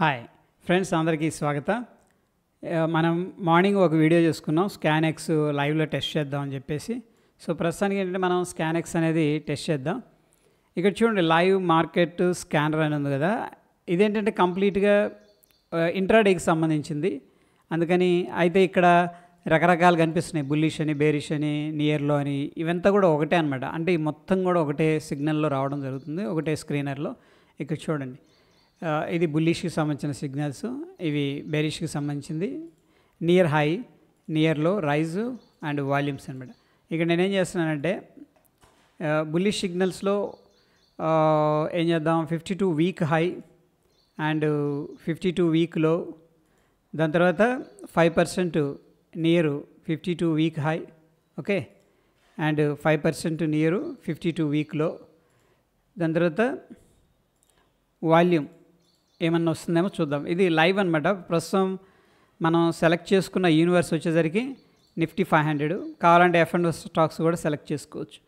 Hi friends, అందరికీ స్వాగతం. మనం మార్నింగ్ ఒక వీడియో చేసుకున్నాం, స్కాన్ఎక్స్ లైవ్లో టెస్ట్ చేద్దామని చెప్పేసి. సో ప్రస్తుతానికి ఏంటంటే మనం స్కాన్ఎక్స్ అనేది టెస్ట్ చేద్దాం. ఇక్కడ చూడండి, లైవ్ మార్కెట్ స్కానర్ అని ఉంది కదా. ఇదేంటంటే కంప్లీట్గా ఇంట్రాడేకి సంబంధించింది. అందుకని అయితే ఇక్కడ రకరకాలు కనిపిస్తున్నాయి, బుల్లిష్ అని, బేరిష్ అని, నియర్లో అని. ఇవంతా కూడా ఒకటే అనమాట. అంటే ఈ మొత్తం కూడా ఒకటే సిగ్నల్లో రావడం జరుగుతుంది, ఒకటే స్క్రీనర్లో. ఇక్కడ చూడండి, ఇది బుల్లిష్కి సంబంధించిన సిగ్నల్స్, ఇవి బేరిష్కి సంబంధించింది. నియర్ హై, నియర్ లో, రైజ్ అండ్ వాల్యూమ్స్ అనమాట. ఇక్కడ నేనేం చేస్తున్నానంటే బుల్లిష్ సిగ్నల్స్లో ఏం చేద్దాం, 52 వీక్ హై అండ్ 52 వీక్ లో, దాని తర్వాత 5% near 52 week high, okay, and 5% near 52 week లో. దాని తర్వాత వాల్యూమ్ ఏమన్నా వస్తుందేమో చూద్దాం. ఇది లైవ్ అనమాట. ప్రస్తుతం మనం సెలెక్ట్ చేసుకున్న యూనివర్స్ వచ్చేసరికి నిఫ్టీ 500. కావాలంటే F&O స్టాక్స్ కూడా సెలెక్ట్ చేసుకోవచ్చు.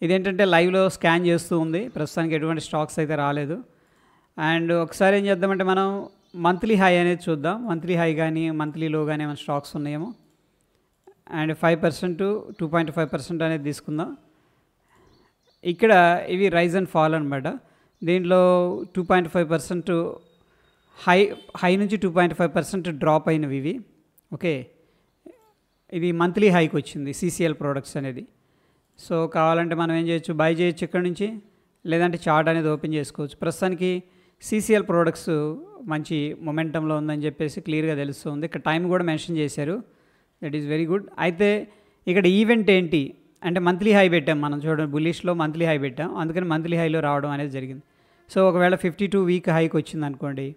ఇదేంటంటే లైవ్లో స్కాన్ చేస్తూ ఉంది. ప్రస్తుతానికి ఎటువంటి స్టాక్స్ అయితే రాలేదు. అండ్ ఒకసారి ఏం చేద్దామంటే మనం మంత్లీ హై అనేది చూద్దాం. మంత్లీ హై కానీ మంత్లీ లో కానీ ఏమైనా స్టాక్స్ ఉన్నాయేమో. అండ్ 5% 2.5% అనేది తీసుకుందాం. ఇక్కడ ఇవి రైజ్ అండ్ ఫాల్ అనమాట. దీంట్లో 2.5% హై నుంచి 2.5% డ్రాప్ అయినవి ఇవి, ఓకే. ఇది మంత్లీ హైకి వచ్చింది CCL ప్రోడక్ట్స్ అనేది. సో కావాలంటే మనం ఏం చేయొచ్చు, బై చేయొచ్చు ఇక్కడ నుంచి, లేదంటే చార్ట్ అనేది ఓపెన్ చేసుకోవచ్చు. ప్రస్తుతానికి CCL ప్రోడక్ట్స్ మంచి మొమెంటంలో ఉందని చెప్పేసి క్లియర్గా తెలుస్తుంది. ఇక్కడ టైం కూడా మెన్షన్ చేశారు, దట్ ఈస్ వెరీ గుడ్. అయితే ఇక్కడ ఈవెంట్ ఏంటి అంటే మంత్లీ హై పెట్టాం మనం, చూడండి బుల్లిష్లో మంత్లీ హై పెట్టాం, అందుకని మంత్లీ హైలో రావడం అనేది జరిగింది. సో ఒకవేళ 52 వీక్ హైకి వచ్చింది అనుకోండి,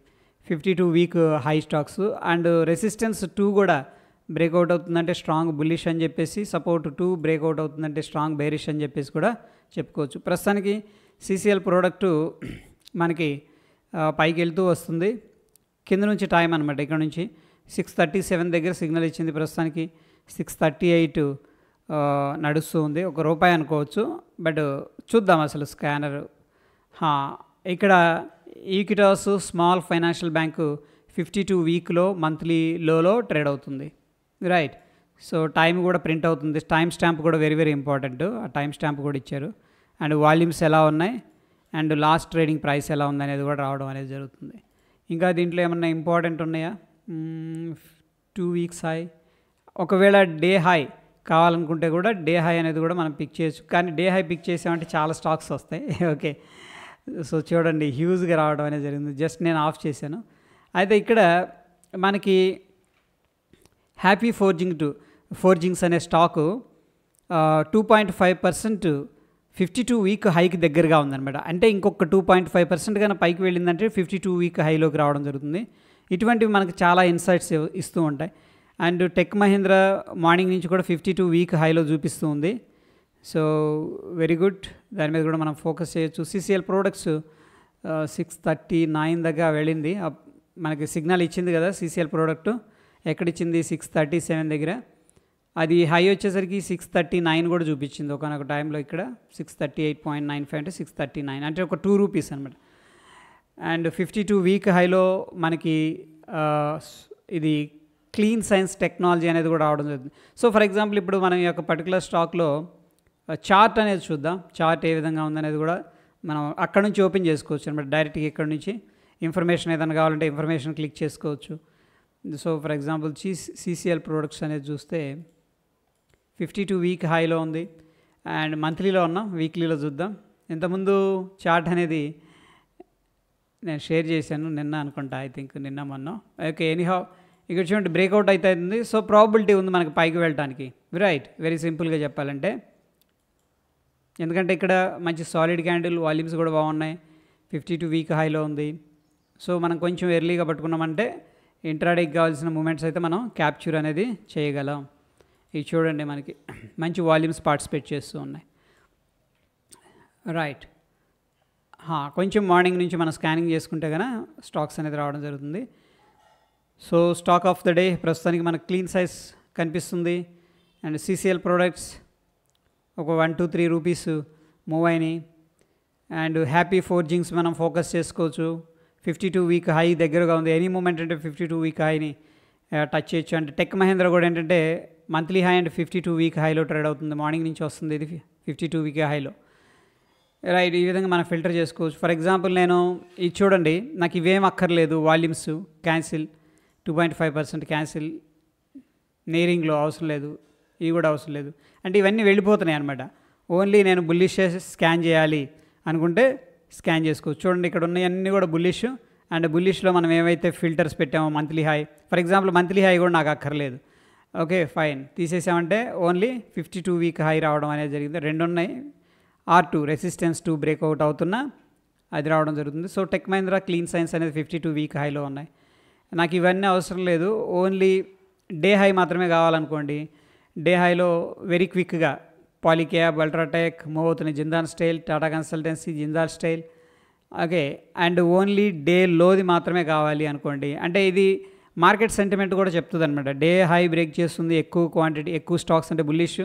52 week high stocks and resistance 2 కూడా బ్రేక్అవుట్ అవుతుందంటే స్ట్రాంగ్ బుల్లిష్ అని చెప్పేసి, సపోర్ట్ 2 బ్రేక్అవుట్ అవుతుందంటే స్ట్రాంగ్ బేరిష్ అని చెప్పేసి కూడా చెప్పుకోవచ్చు. ప్రస్తుతానికి CCL ప్రోడక్టు మనకి పైకి వెళ్తూ వస్తుంది. కింద నుంచి టైం అనమాట, ఇక్కడ నుంచి 6:37 దగ్గర సిగ్నల్ ఇచ్చింది. ప్రస్తుతానికి 6:38 నడుస్తూ ఉంది. ₹1 అనుకోవచ్చు, బట్ చూద్దాం అసలు స్కానర్. ఇక్కడ ఈక్విటాస్ స్మాల్ ఫైనాన్షియల్ బ్యాంకు 52 వీక్లో మంత్లీ లోలో ట్రేడ్ అవుతుంది, రైట్. సో టైం కూడా ప్రింట్ అవుతుంది. టైం స్టాంప్ కూడా వెరీ వెరీ ఇంపార్టెంట్. ఆ టైం స్టాంప్ కూడా ఇచ్చారు. అండ్ వాల్యూమ్స్ ఎలా ఉన్నాయి అండ్ లాస్ట్ ట్రేడింగ్ ప్రైస్ ఎలా ఉంది అనేది కూడా రావడం అనేది జరుగుతుంది. ఇంకా దీంట్లో ఏమన్నా ఇంపార్టెంట్ ఉన్నాయా, 2 వీక్స్ హై. ఒకవేళ డే హై కావాలనుకుంటే కూడా డే హై అనేది కూడా మనం పిక్ చేయొచ్చు. కానీ డే హై పిక్ చేసామంటే చాలా స్టాక్స్ వస్తాయి, ఓకే. సో చూడండి, హ్యూజ్గా రావడం అనేది జరిగింది. జస్ట్ నేను ఆఫ్ చేశాను. అయితే ఇక్కడ మనకి హ్యాపీ ఫోర్జింగ్స్ అనే స్టాకు 2.5% 52 వీక్ హైకి దగ్గరగా ఉందన్నమాట. అంటే ఇంకొక 2.5% కానీ పైకి వెళ్ళిందంటే 52 వీక్ హైలోకి రావడం జరుగుతుంది. ఇటువంటివి మనకు చాలా ఇన్సైట్స్ ఇస్తూ ఉంటాయి. అండ్ టెక్ మహీంద్ర మార్నింగ్ నుంచి కూడా 52 వీక్ హైలో చూపిస్తూ ఉంది. సో వెరీ గుడ్, దాని మీద కూడా మనం ఫోకస్ చేయొచ్చు. CCL ప్రోడక్ట్స్ 6:39 దగ్గర వెళ్ళింది. మనకి సిగ్నల్ ఇచ్చింది కదా CCL ప్రోడక్ట్. ఎక్కడిచ్చింది, 6:37 దగ్గర. అది హై వచ్చేసరికి 6:39 కూడా చూపించింది ఒకనొక టైంలో. ఇక్కడ 638.95 అంటే 6:39 అంటే ఒక ₹2 అనమాట. అండ్ 52 వీక్ హైలో మనకి ఇది క్లీన్ సైన్స్ టెక్నాలజీ అనేది కూడా రావడం జరుగుతుంది. సో ఫర్ ఎగ్జాంపుల్ ఇప్పుడు మనం ఈ యొక్క పర్టికులర్ స్టాక్లో చార్ట్ అనేది చూద్దాం. చార్ట్ ఏ విధంగా ఉందనేది కూడా మనం అక్కడ నుంచి ఓపెన్ చేసుకోవచ్చు అనమాట. డైరెక్ట్గా ఇక్కడ నుంచి ఇన్ఫర్మేషన్ ఏదైనా కావాలంటే ఇన్ఫర్మేషన్ క్లిక్ చేసుకోవచ్చు. So for example CCL products అనేది చూస్తే 52 వీక్ హైలో ఉంది. అండ్ మంత్లీలో ఉన్నాం, వీక్లీలో చూద్దాం. ఇంతకుముందు చార్ట్ అనేది నేను షేర్ చేశాను నిన్న అనుకుంటా, ఐ థింక్ నిన్న మొన్న, ఓకే. ఎనీహౌ ఇక్కడ చూడండి బ్రేక్అవుట్ అవుతుంది. సో ప్రాబిలిటీ ఉంది మనకి పైకి వెళ్ళటానికి, రైట్. వెరీ సింపుల్గా చెప్పాలంటే, ఎందుకంటే ఇక్కడ మంచి సాలిడ్ క్యాండిల్, వాల్యూమ్స్ కూడా బాగున్నాయి, 52 వీక్ హైలో ఉంది. సో మనం కొంచెం ఎర్లీగా పట్టుకున్నామంటే ఇంట్రాడేకి కావాల్సిన మూమెంట్స్ అయితే మనం క్యాప్చర్ అనేది చేయగలం. ఇది చూడండి, మనకి మంచి వాల్యూమ్స్ పార్టిసిపేట్ చేస్తూ ఉన్నాయి, రైట్. కొంచెం మార్నింగ్ నుంచి మనం స్కానింగ్ చేసుకుంటే కనుక స్టాక్స్ అనేది రావడం జరుగుతుంది. So stock of the day ప్రస్తుతానికి మనకు క్లీన్ సైజ్ కనిపిస్తుంది. అండ్ CCL ప్రోడక్ట్స్ ఒక 1-3 రూపీస్ మూవ్ అయినాయి. అండ్ హ్యాపీ ఫోర్జింగ్స్ మనం ఫోకస్ చేసుకోవచ్చు. 52 వీక్ హై దగ్గరగా ఉంది. ఎనీ మూమెంట్ అంటే 52 వీక్ హైని టచ్ చేయొచ్చు. అంటే టెక్ మహేంద్ర కూడా ఏంటంటే మంత్లీ హై అండ్ 52 వీక్ హైలో ట్రేడ్ అవుతుంది. మార్నింగ్ నుంచి వస్తుంది ఇది 52 వీక్ హైలో. రైట్, ఈ విధంగా మనం ఫిల్టర్ చేసుకోవచ్చు. ఫర్ ఎగ్జాంపుల్ నేను ఇది చూడండి, నాకు ఇవేం అక్కర్లేదు. వాల్యూమ్స్ క్యాన్సిల్, 2.5% క్యాన్సిల్, నేరింగ్లో అవసరం లేదు, ఇవి కూడా అవసరం లేదు. అంటే ఇవన్నీ వెళ్ళిపోతున్నాయి అనమాట. ఓన్లీ నేను బుల్లిష్ స్కాన్ చేయాలి అనుకుంటే స్కాన్ చేసుకోవచ్చు. చూడండి, ఇక్కడ ఉన్నవన్నీ కూడా బుల్లిష్. అండ్ బుల్లిష్లో మనం ఏమైతే ఫిల్టర్స్ పెట్టామో monthly high, for example monthly high కూడా నాకు అక్కర్లేదు. ఓకే ఫైన్, తీసేసామంటే ఓన్లీ 52 వీక్ హై రావడం అనేది జరిగింది. రెండు ఉన్నాయి, R2 రెసిస్టెన్స్ 2 బ్రేక్అవుట్ అవుతున్నా అది రావడం జరుగుతుంది. So tech Mahindra clean science అనేది 52 వీక్ హైలో ఉన్నాయి. నాకు ఇవన్నీ అవసరం లేదు, ఓన్లీ డే హై మాత్రమే కావాలనుకోండి. డే హైలో వెరీ క్విక్గా పాలీక్యాబ్, అల్ట్రాటెక్ మూవ్ అవుతున్నాయి. Jindal Steel, Tata Consultancy, Jindal Steel. Okay, and only day లోది మాత్రమే కావాలి అనుకోండి. అంటే ఇది మార్కెట్ సెంటిమెంట్ కూడా చెప్తుంది అనమాట. డే హై బ్రేక్ చేస్తుంది, ఎక్కువ క్వాంటిటీ, ఎక్కువ స్టాక్స్ అంటే బుల్లిష్.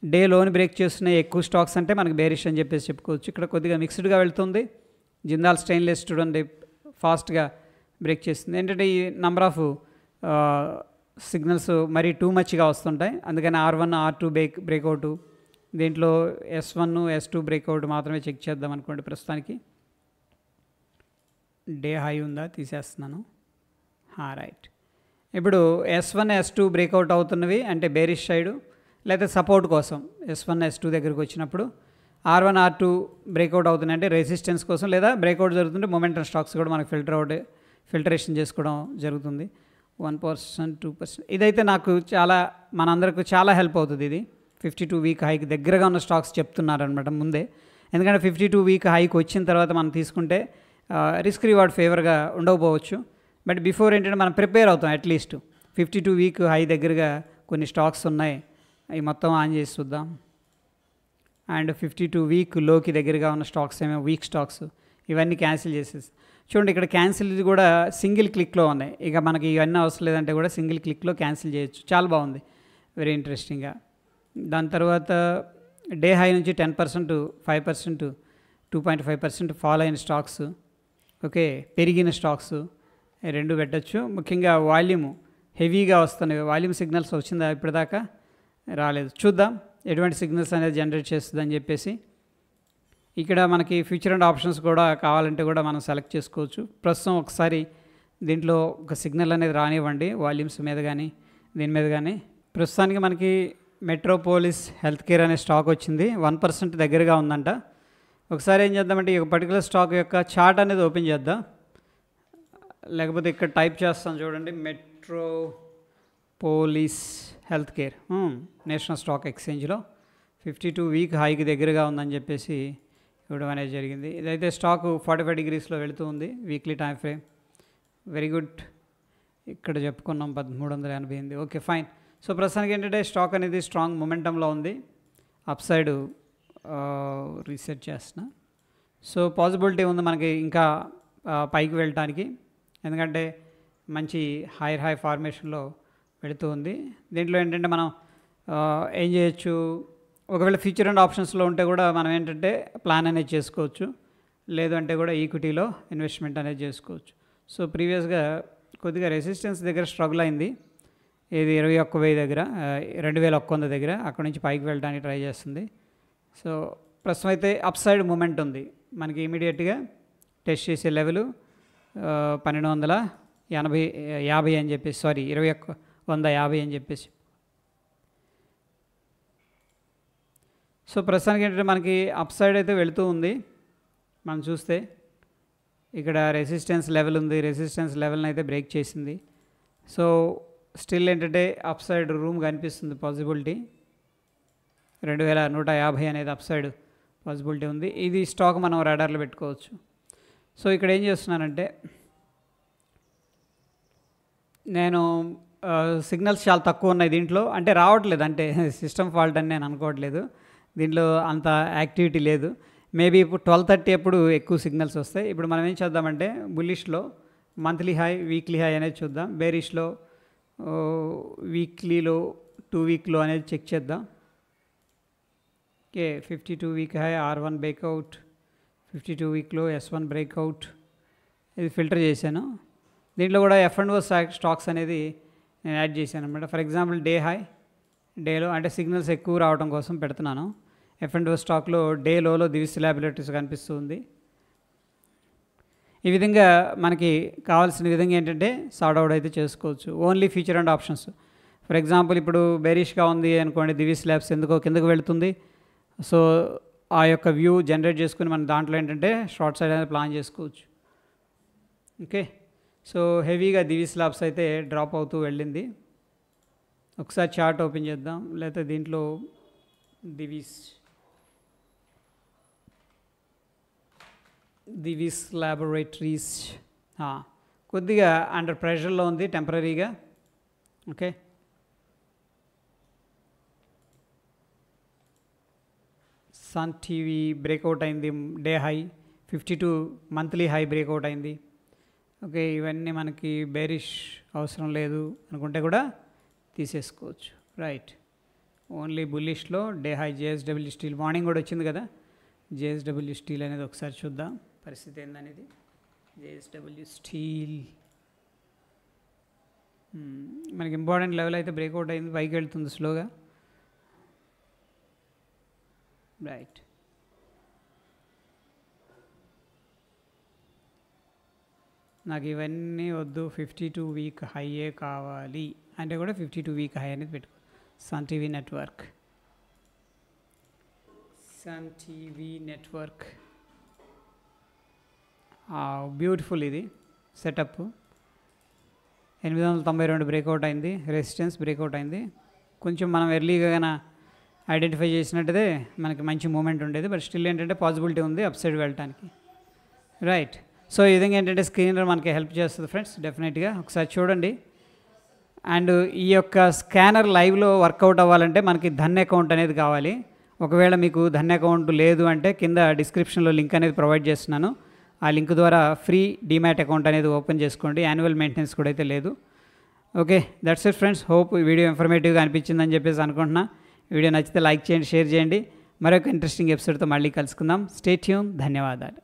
డే లోన్ బ్రేక్ చేస్తున్నాయి ఎక్కువ స్టాక్స్ అంటే మనకు బేరిష్ అని చెప్పేసి చెప్పుకోవచ్చు. ఇక్కడ కొద్దిగా మిక్స్డ్గా వెళ్తుంది. జిందాల్ స్టెయిన్లెస్ చూడండి ఫాస్ట్గా బ్రేక్ చేస్తుంది. ఏంటంటే ఈ నెంబర్ ఆఫ్ సిగ్నల్స్ మరీ టూ మచ్గా వస్తుంటాయి. అందుకని R1 R2 బ్రేక్అవుట్, దీంట్లో S1 S2 బ్రేక్అవుట్ మాత్రమే చెక్ చేద్దాం అనుకోండి. ప్రస్తుతానికి డే హై ఉందా, తీసేస్తున్నాను. రైట్, ఇప్పుడు S1 S2 బ్రేక్అవుట్ అవుతున్నవి అంటే బేరిష్ సైడు, లేదా సపోర్ట్ కోసం S1 S2 దగ్గరికి వచ్చినప్పుడు R1 R2 బ్రేక్అవుట్ అవుతున్నాయి అంటే రెసిస్టెన్స్ కోసం, లేదా బ్రేక్అవుట్ జరుగుతుంటే మొమెంటమ్ స్టాక్స్ కూడా మనకు ఫిల్టరేషన్ చేసుకోవడం జరుగుతుంది. 1% 2%. ఇదైతే నాకు మనందరికి చాలా హెల్ప్ అవుతుంది. ఇది 52 వీక్ హైకి దగ్గరగా ఉన్న స్టాక్స్ చెప్తున్నారనమాట ముందే. ఎందుకంటే 52 వీక్ హైకి వచ్చిన తర్వాత మనం తీసుకుంటే రిస్క్ రివార్డ్ ఫేవర్గా ఉండకపోవచ్చు. బట్ బిఫోర్ ఏంటంటే మనం ప్రిపేర్ అవుతాం. అట్లీస్ట్ 52 వీక్ హై దగ్గరగా కొన్ని స్టాక్స్ ఉన్నాయి, అవి మొత్తం ఆన్ చేసి చూద్దాం. అండ్ 52 వీక్ లోకి దగ్గరగా ఉన్న స్టాక్స్ ఏమో వీక్ స్టాక్స్, ఇవన్నీ క్యాన్సిల్ చేసేసి చూడండి. ఇక్కడ క్యాన్సిల్ కూడా సింగిల్ క్లిక్లో ఉన్నాయి. ఇక మనకి ఇవన్నీ అవసరం లేదంటే కూడా సింగిల్ క్లిక్లో క్యాన్సిల్ చేయొచ్చు. చాలా బాగుంది, వెరీ ఇంట్రెస్టింగ్గా. దాని తర్వాత డే హై నుంచి 10%, 5%, 2.5% ఫాల్ అయిన స్టాక్స్, ఓకే పెరిగిన స్టాక్స్ రెండు పెట్టచ్చు. ముఖ్యంగా వాల్యూమ్ హెవీగా వస్తున్నాయి. వాల్యూమ్ సిగ్నల్స్ వచ్చిందా ఇప్పటిదాకా? రాలేదు. చూద్దాం ఎటువంటి సిగ్నల్స్ అనేది జనరేట్ చేస్తుందని చెప్పేసి. ఇక్కడ మనకి ఫ్యూచర్ అండ్ ఆప్షన్స్ కూడా కావాలంటే కూడా మనం సెలెక్ట్ చేసుకోవచ్చు. ప్రస్తుతం ఒకసారి దీంట్లో ఒక సిగ్నల్ అనేది రానివ్వండి, వాల్యూమ్స్ మీద కానీ దీని మీద కానీ. ప్రస్తుతానికి మనకి మెట్రోపోలిస్ హెల్త్ కేర్ అనే స్టాక్ వచ్చింది, 1% దగ్గరగా ఉందంట. ఒకసారి ఏం చేద్దామంటే ఈ పర్టికులర్ స్టాక్ యొక్క చార్ట్ అనేది ఓపెన్ చేద్దాం, లేకపోతే ఇక్కడ టైప్ చేస్తాం చూడండి, Metropolis Health Care National Stock ఎక్స్చేంజ్లో 52 వీక్ హైకి దగ్గరగా ఉందని చెప్పేసి ఇవ్వడం అనేది జరిగింది. ఇదైతే స్టాక్ 45 డిగ్రీస్లో వెళుతూ ఉంది, weekly time frame. Very good. ఇక్కడ చెప్పుకున్నాం 1388. Okay fine. సో ప్రస్తుతానికి ఏంటంటే స్టాక్ అనేది స్ట్రాంగ్ మొమెంటంలో ఉంది. అప్ సైడ్ రీసెట్ చేస్తున్నా. సో పాసిబిలిటీ ఉంది మనకి ఇంకా పైకి వెళ్ళటానికి, ఎందుకంటే మంచి హైర్ హై ఫార్మేషన్లో వెళుతూ ఉంది. దీంట్లో ఏంటంటే మనం ఏం చేయొచ్చు, ఒకవేళ ఫ్యూచర్ అండ్ ఆప్షన్స్లో ఉంటే కూడా మనం ఏంటంటే ప్లాన్ అనేది చేసుకోవచ్చు, లేదు అంటే కూడా ఈక్విటీలో ఇన్వెస్ట్మెంట్ అనేది చేసుకోవచ్చు. సో ప్రీవియస్గా కొద్దిగా రెసిస్టెన్స్ దగ్గర స్ట్రగుల్ అయింది, ఇది 21,000 దగ్గర, 2,100 దగ్గర, అక్కడ నుంచి పైకి వెళ్ళడానికి ట్రై చేస్తుంది. సో ప్రస్తుతం అయితే అప్ సైడ్ మూమెంట్ ఉంది. మనకి ఇమీడియట్గా టెస్ట్ చేసే లెవెల్ 1250 అని చెప్పేసి, సారీ 2150 అని చెప్పేసి. సో ప్రస్తుతానికి ఏంటంటే మనకి అప్ సైడ్ అయితే వెళుతూ ఉంది. మనం చూస్తే ఇక్కడ రెసిస్టెన్స్ లెవెల్ ఉంది, రెసిస్టెన్స్ లెవెల్ని అయితే బ్రేక్ చేసింది. సో స్టిల్ ఏంటంటే అప్ సైడ్ రూమ్ కనిపిస్తుంది, పాసిబిలిటీ 2150 అనేది అప్ సైడ్ పాసిబిలిటీ ఉంది. ఇది స్టాక్ మనం రాడార్లో పెట్టుకోవచ్చు. సో ఇక్కడ ఏం చేస్తున్నానంటే నేను సిగ్నల్స్ చాలా తక్కువ ఉన్నాయి దీంట్లో, అంటే రావట్లేదు, అంటే సిస్టమ్ ఫాల్ట్ అని నేను అనుకోవట్లేదు, దీంట్లో అంత యాక్టివిటీ లేదు. మేబీ ఇప్పుడు 12:30 అప్పుడు ఎక్కువ సిగ్నల్స్ వస్తాయి. ఇప్పుడు మనం ఏం చేద్దామంటే బుల్లిష్లో మంత్లీ హై, వీక్లీ హై అనేది చూద్దాం. బేరిష్లో వీక్లీలో 2 వీక్లో అనేది చెక్ చేద్దాం. Okay 52 week high R1 breakout, 52 వీక్లో S1 బ్రేక్అవుట్, ఇది ఫిల్టర్ చేశాను. దీంట్లో కూడా F&O స్టాక్స్ అనేది నేను యాడ్ చేశాను అనమాట. ఫర్ ఎగ్జాంపుల్ డే హై, డేలో అంటే సిగ్నల్స్ ఎక్కువ రావడం కోసం పెడుతున్నాను. F&O స్టాక్లో డే లోలో దివిస్ ల్యాబొరేటరీస్ కనిపిస్తుంది. ఈ విధంగా మనకి కావాల్సిన విధంగా ఏంటంటే సార్ట్ అవుట్ అయితే చేసుకోవచ్చు. Only feature and options. For example ఇప్పుడు బెరిష్గా ఉంది అనుకోండి, దివిస్ ల్యాబ్స్ ఎందుకో కిందకు వెళుతుంది. సో ఆ యొక్క వ్యూ జనరేట్ చేసుకుని మనం దాంట్లో ఏంటంటే షార్ట్ సైడ్ అనేది ప్లాన్ చేసుకోవచ్చు. ఓకే, సో హెవీగా దివిస్ ల్యాబ్స్ అయితే డ్రాప్ అవుతూ వెళ్ళింది. ఒకసారి చార్ట్ ఓపెన్ చేద్దాం, లేకపోతే దీంట్లో దివిస్ ల్యాబొరేటరీస్ కొద్దిగా అండర్ ప్రెషర్లో ఉంది టెంపరీగా. ఓకే, సన్ టీవీ బ్రేక్అవుట్ అయింది, day high 52 monthly high breakout అయింది. ఓకే, ఇవన్నీ మనకి బేరిష్ అవసరం లేదు అనుకుంటే కూడా తీసేసుకోవచ్చు. రైట్, ఓన్లీ బుల్లిష్లో day high JSW Steel morning కూడా వచ్చింది కదా. JSW స్టీల్ అనేది ఒకసారి చూద్దాం పరిస్థితి ఏందనేది. JSW స్టీల్ మనకి ఇంపార్టెంట్ లెవెల్ అయితే బ్రేక్అవుట్ అయింది, పైకి వెళ్తుంది స్లోగా. రైట్, నాకు ఇవన్నీ వద్దు, 52 వీక్ హైయే కావాలి అంటే కూడా 52 వీక్ హై అనేది పెట్టుకో. సన్ టీవీ నెట్వర్క్ బ్యూటిఫుల్ ఇది సెటప్. 892 బ్రేక్అవుట్ అయింది, రెసిస్టెన్స్ బ్రేక్అవుట్ అయింది. కొంచెం మనం ఎర్లీగా ఐడెంటిఫై చేసినట్టయితే మనకి మంచి మూమెంట్ ఉండేది. బట్ స్టిల్ ఏంటంటే పాసిబిలిటీ ఉంది అప్ సైడ్ వెళ్ళటానికి. రైట్, సో ఈ విధంగా ఏంటంటే స్క్రీనర్ మనకి హెల్ప్ చేస్తుంది ఫ్రెండ్స్, డెఫినెట్గా ఒకసారి చూడండి. అండ్ ఈ యొక్క స్కానర్ లైవ్లో వర్కౌట్ అవ్వాలంటే మనకి ధన్ అకౌంట్ అనేది కావాలి. ఒకవేళ మీకు ధన్ అకౌంట్ లేదు అంటే కింద డిస్క్రిప్షన్లో లింక్ అనేది ప్రొవైడ్ చేస్తున్నాను. ఆ లింక్ ద్వారా ఫ్రీ డీమ్యాట్ అకౌంట్ అనేది ఓపెన్ చేసుకోండి. యాన్యువల్ మెయింటెనెన్స్ కూడా అయితే లేదు. Okay, that's it friends. Hope ఈ వీడియో ఇన్ఫర్మేటివ్గా అనిపించిందని చెప్పేసి అనుకుంటున్నా. వీడియో నచ్చితే లైక్ చేయండి, షేర్ చేయండి. మరొక ఇంట్రెస్టింగ్ ఎపిసోడ్తో మళ్ళీ కలుసుకుందాం. Stay tune. ధన్యవాదాలు.